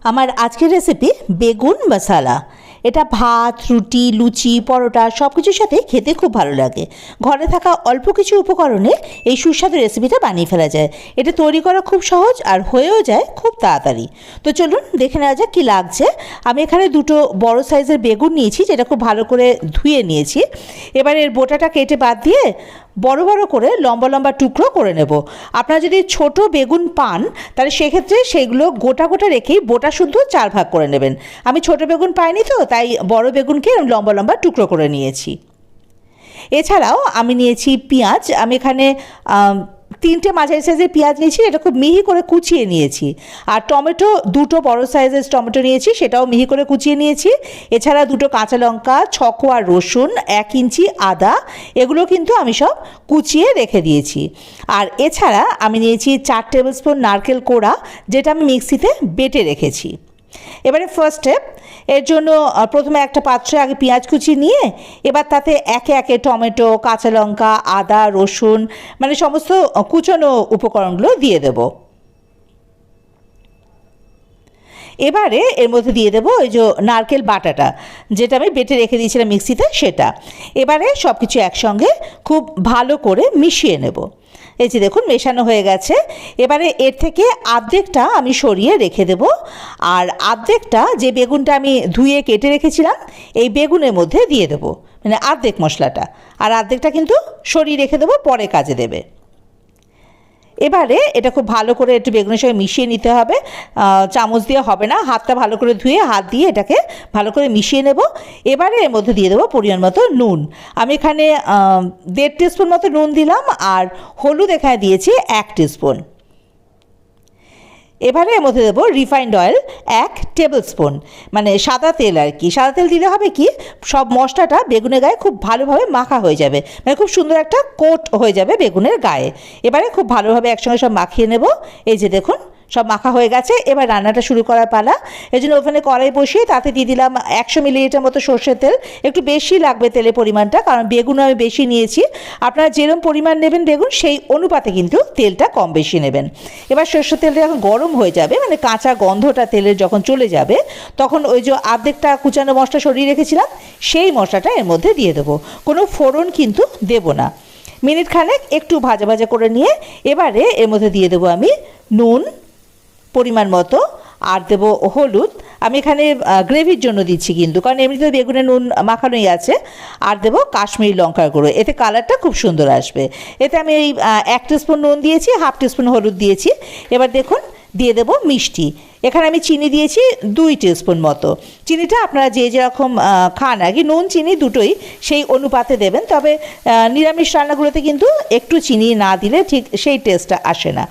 আমার আজকের রেসিপি বেগুন মশালা। এটা ভাত, রুটি, লুচি, পরোটা সব কিছুর সাথে খেতে খুব ভালো লাগে। ঘরে থাকা অল্প কিছু উপকরণে এই সুস্বাদু রেসিপিটা বানিয়ে ফেলা যায়। এটা তৈরি করা খুব সহজ আর হয়েও যায় খুব তাড়াতাড়ি। তো চলুন দেখে নেওয়া যাক কী লাগছে। আমি এখানে দুটো বড় সাইজের বেগুন নিয়েছি, যেটা খুব ভালো করে ধুয়ে নিয়েছি। এবার এর বোটাটা কেটে বাদ দিয়ে বড় বড় করে লম্বা লম্বা টুকরো করে নেব। আপনারা যদি ছোট বেগুন পান তাহলে সেক্ষেত্রে সেগুলো গোটা গোটা রেখেই বোটা শুদ্ধ 4 ভাগ করে নেবেন। আমি ছোট বেগুন পাইনি, তো তাই বড় বেগুনকে লম্বা লম্বা টুকরো করে নিয়েছি। এছাড়াও আমি নিয়েছি পেঁয়াজ। আমি এখানে 3টে মাঝারি সাইজের পেঁয়াজ নিয়েছি, এটা খুব মিহি করে কুচিয়ে নিয়েছি। আর টমেটো, 2টো বড় সাইজের টমেটো নিয়েছি, সেটাও মিহি করে কুচিয়ে নিয়েছি। এছাড়া 2টো কাঁচা লঙ্কা, 6 কোয়া রসুন, 1 ইঞ্চি আদা, এগুলো কিন্তু আমি সব কুচিয়ে রেখে দিয়েছি। আর এছাড়া আমি নিয়েছি 4 টেবিল স্পুন নারকেল কোড়া, যেটা আমি মিক্সিতে বেটে রেখেছি। এবারে ফার্স্ট স্টেপ, এর জন্য প্রথমে একটা পাত্রে আগে পেঁয়াজ কুচি নিয়ে এবার তাতে একে একে টমেটো, কাঁচা লঙ্কা, আদা, রসুন, মানে সমস্ত কুচনো উপকরণগুলো দিয়ে দেব। এবারে এর মধ্যে দিয়ে দেবো ওই যে নারকেল বাটাটা, যেটা আমি বেটে রেখে দিয়েছিলাম মিক্সিতে, সেটা। এবারে সব কিছু একসঙ্গে খুব ভালো করে মিশিয়ে নেব। এই যে দেখুন মেশানো হয়ে গেছে। এবারে এর থেকে অর্ধেকটা আমি সরিয়ে রেখে দেব, আর অর্ধেকটা যে বেগুনটা আমি ধুয়ে কেটে রেখেছিলাম এই বেগুনের মধ্যে দিয়ে দেবো, মানে অর্ধেক মশলাটা। আর অর্ধেকটা কিন্তু সরিয়ে রেখে দেবো, পরে কাজে দেবে। এবারে এটা খুব ভালো করে একটু বেগুনের সঙ্গে মিশিয়ে নিতে হবে। চামচ দিয়ে হবে না, হাতটা ভালো করে ধুয়ে হাত দিয়ে এটাকে ভালো করে মিশিয়ে নেব। এবারে এর মধ্যে দিয়ে দেবো পরিমাণ মতো নুন। আমি এখানে 1.5 টিস্পুন মতো নুন দিলাম, আর হলুদ এখানে দিয়েছি 1 টিস্পুন। এবারে এর মধ্যে দেবো রিফাইন্ড অয়েল 1 টেবিল স্পুন, মানে সাদা তেল আর কি। সাদা তেল দিলে হবে কি, সব মশলাটা বেগুনের গায়ে খুব ভালোভাবে মাখা হয়ে যাবে, মানে খুব সুন্দর একটা কোট হয়ে যাবে বেগুনের গায়ে। এবারে খুব ভালোভাবে একসঙ্গে সব মাখিয়ে নেব। এই যে দেখুন সব মাখা হয়ে গেছে। এবার রান্নাটা শুরু করার পালা। এই জন্য ওখানে কড়াই বসিয়ে তাতে দিয়ে দিলাম 100 মিলিলিটার মতো সর্ষের তেল। একটু বেশি লাগবে তেলের পরিমাণটা, কারণ বেগুন আমি বেশি নিয়েছি। আপনারা যেরকম পরিমাণ নেবেন বেগুন, সেই অনুপাতে কিন্তু তেলটা কম বেশি নেবেন। এবার সর্ষের তেলটা যখন গরম হয়ে যাবে, মানে কাঁচা গন্ধটা তেলের যখন চলে যাবে, তখন ওই যে অর্ধেকটা কুচানো মশলা সরিয়ে রেখেছিলাম সেই মশলাটা এর মধ্যে দিয়ে দেবো। কোনো ফোড়ন কিন্তু দেব না। মিনিট খানেক একটু ভাজা ভাজা করে নিয়ে এবারে এর মধ্যে দিয়ে দেবো আমি নুন পরিমাণ মতো, আর দেবো হলুদ। আমি এখানে গ্রেভির জন্য দিচ্ছি কিন্তু, কারণ এমনিতে বেগুনে নুন মাখানোই আছে। আর দেবো কাশ্মীরি লঙ্কার গুঁড়ো, এতে কালারটা খুব সুন্দর আসবে। এতে আমি এই 1 টিস্পুন নুন দিয়েছি, 1/2 টিস্পুন হলুদ দিয়েছি। এবার দেখুন দিয়ে দেবো মিষ্টি। এখানে আমি চিনি দিয়েছি 2 টিস্পুন মতো। চিনিটা আপনারা যে যেরকম খান আর কি, নুন চিনি দুটোই সেই অনুপাতে দেবেন। তবে নিরামিষ রান্নাগুলোতে কিন্তু একটু চিনি না দিলে ঠিক সেই টেস্টটা আসে না।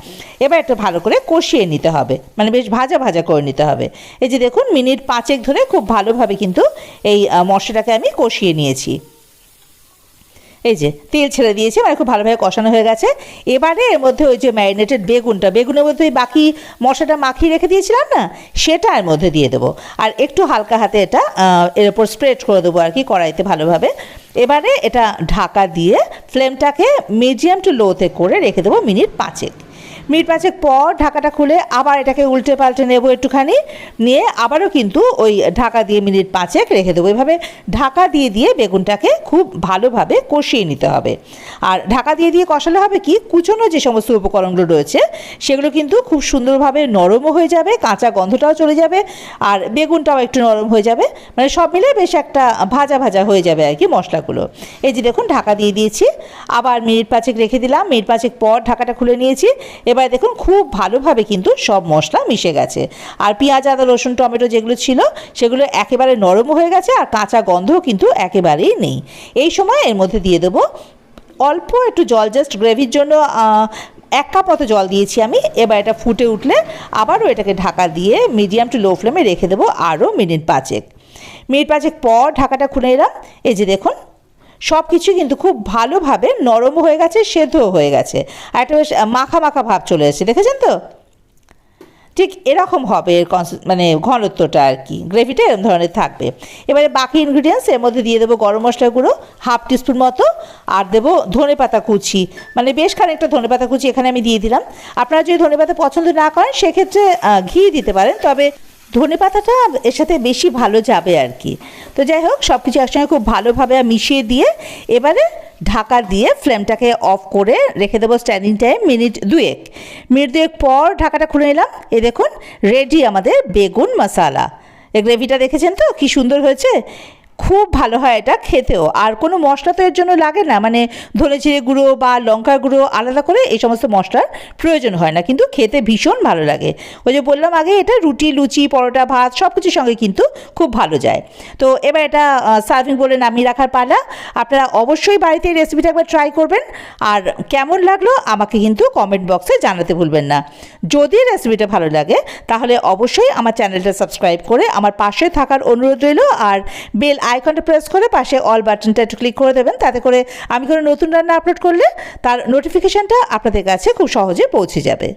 এবার একটু ভালো করে কষিয়ে নিতে হবে, মানে বেশ ভাজা ভাজা করে নিতে হবে। এই যে দেখুন মিনিট 5 ধরে খুব ভালোভাবে কিন্তু এই মশলাটাকে আমি কষিয়ে নিয়েছি। এই যে তেল ছেড়ে দিয়েছে, মানে খুব ভালোভাবে কষানো হয়ে গেছে। এবারে এর মধ্যে ওই যে ম্যারিনেটেড বেগুনের মধ্যে ওই বাকি মশলাটা মাখিয়ে রেখে দিয়েছিলাম না, সেটা এর মধ্যে দিয়ে দেবো। আর একটু হালকা হাতে এটা এর ওপর স্প্রেড করে দেবো আর কি, কড়াইতে ভালোভাবে। এবারে এটা ঢাকা দিয়ে ফ্লেমটাকে মিডিয়াম টু লোতে করে রেখে দেবো মিনিট 5। মিনিট 5 পর ঢাকাটা খুলে আবার এটাকে উল্টে পাল্টে নেবো একটুখানি, নিয়ে আবারও কিন্তু ওই ঢাকা দিয়ে মিনিট 5 রেখে দেবো। এভাবে ঢাকা দিয়ে দিয়ে বেগুনটাকে খুব ভালোভাবে কষিয়ে নিতে হবে। আর ঢাকা দিয়ে দিয়ে কষালে হবে কি, কুচনো যে সমস্ত উপকরণগুলো রয়েছে সেগুলো কিন্তু খুব সুন্দরভাবে নরমও হয়ে যাবে, কাঁচা গন্ধটাও চলে যাবে, আর বেগুনটাও একটু নরম হয়ে যাবে, মানে সব মিলে বেশ একটা ভাজা ভাজা হয়ে যাবে আর কি মশলাগুলো। এই যে দেখুন ঢাকা দিয়ে দিয়েছি, আবার মিনিট 5 রেখে দিলাম। মিনিট 5 পর ঢাকাটা খুলে নিয়েছি। এবার দেখুন খুব ভালোভাবে কিন্তু সব মশলা মিশে গেছে, আর পেঁয়াজ, আদা, রসুন, টমেটো যেগুলো ছিল সেগুলো একেবারে নরম হয়ে গেছে, আর কাঁচা গন্ধও কিন্তু একেবারেই নেই। এই সময় এর মধ্যে দিয়ে দেবো অল্প একটু জল, জাস্ট গ্রেভির জন্য 1 কাপ মতো জল দিয়েছি আমি। এবার এটা ফুটে উঠলে আবারও এটাকে ঢাকা দিয়ে মিডিয়াম টু লো ফ্লেমে রেখে দেবো আরও মিনিট 5। মিনিট 5 পর ঢাকাটা খুলে এলাম। এই যে দেখুন সব কিছু কিন্তু খুব ভালোভাবে নরম হয়ে গেছে, সেদ্ধও হয়ে গেছে, আর একটা বেশ মাখা মাখা ভাব চলে এসেছে, দেখেছেন তো? ঠিক এরকম হবে এর মানে ঘনত্বটা আর কি, গ্রেভিটা এরকম ধরনের থাকবে। এবারে বাকি ইনগ্রিডিয়েন্টস এর মধ্যে দিয়ে দেবো গরম মশলা গুঁড়ো 1/2 টিস্পুন মতো, আর দেবো ধনেপাতা কুচি, মানে বেশ খানিকটা ধনেপাতা কুচি এখানে আমি দিয়ে দিলাম। আপনারা যদি ধনেপাতা পছন্দ না করেন সেক্ষেত্রে ঘি দিতে পারেন, তবে ধনেপাতাটা এর সাথে বেশি ভালো যাবে আর কি। তো যাই হোক, সব কিছু একসঙ্গে খুব ভালোভাবে মিশিয়ে দিয়ে এবারে ঢাকা দিয়ে ফ্লেমটাকে অফ করে রেখে দেবো স্ট্যান্ডিং টাইম মিনিট 2 পর ঢাকাটা খুলে নিলাম। দেখুন রেডি আমাদের বেগুন মশালা। এই গ্রেভিটা দেখেছেন তো কি সুন্দর হয়েছে, খুব ভালো হয় এটা খেতেও। আর কোনো মশলা তো এর জন্য লাগে না, মানে ধনে জিরে গুঁড়ো বা লঙ্কার গুঁড়ো আলাদা করে এই সমস্ত মশলার প্রয়োজন হয় না, কিন্তু খেতে ভীষণ ভালো লাগে। ওই যে বললাম আগে, এটা রুটি, লুচি, পরোটা, ভাত সব কিছুর সঙ্গে কিন্তু খুব ভালো যায়। তো এবার এটা সার্ভিং বলে নামিয়ে রাখার পালা। আপনারা অবশ্যই বাড়িতে এই রেসিপিটা একবার ট্রাই করবেন, আর কেমন লাগলো আমাকে কিন্তু কমেন্ট বক্সে জানাতে ভুলবেন না। যদি রেসিপিটা ভালো লাগে তাহলে অবশ্যই আমার চ্যানেলটা সাবস্ক্রাইব করে আমার পাশে থাকার অনুরোধ রইল, আর বেল আইকনটা প্রেস করে পাশে অল বাটনটা একটু ক্লিক করে দেবেন, তাতে করে আমি কোনো নতুন রান্না আপলোড করলে তার নোটিফিকেশানটা আপনাদের কাছে খুব সহজে পৌঁছে যাবে।